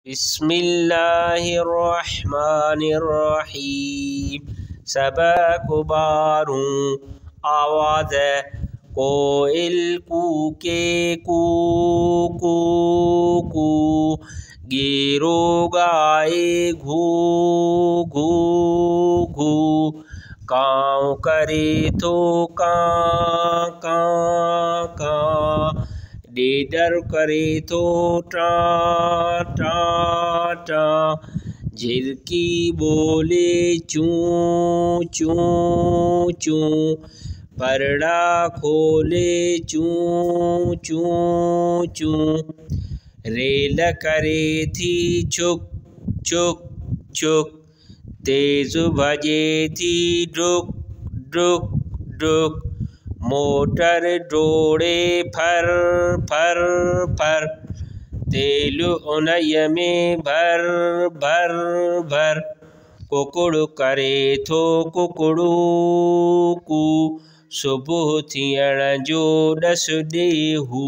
बिस्मिल्लाहिर्रहमानिर्रहीम। सबक बारूं आवाज़ कोयल कूके कू कू कू, गेरो गाए घू घू घू, काँव करे तो काँ काँ काँ, डेडर करे तो टाँ टाँ टाँ, झिरकी बोले चूँ चूँ चूँ, परड़ा खोले चूँ चूँ चूँ, रेल करे थी छुक छुक छुक, तेज भजे थी डुक डुक डुक, मोटर दौड़े फर फर फर, तेल उनय में भर भर भर, कुकुड़ करे थो कुकड़ू कू, सुबह थियण जो 10 ॾेहू।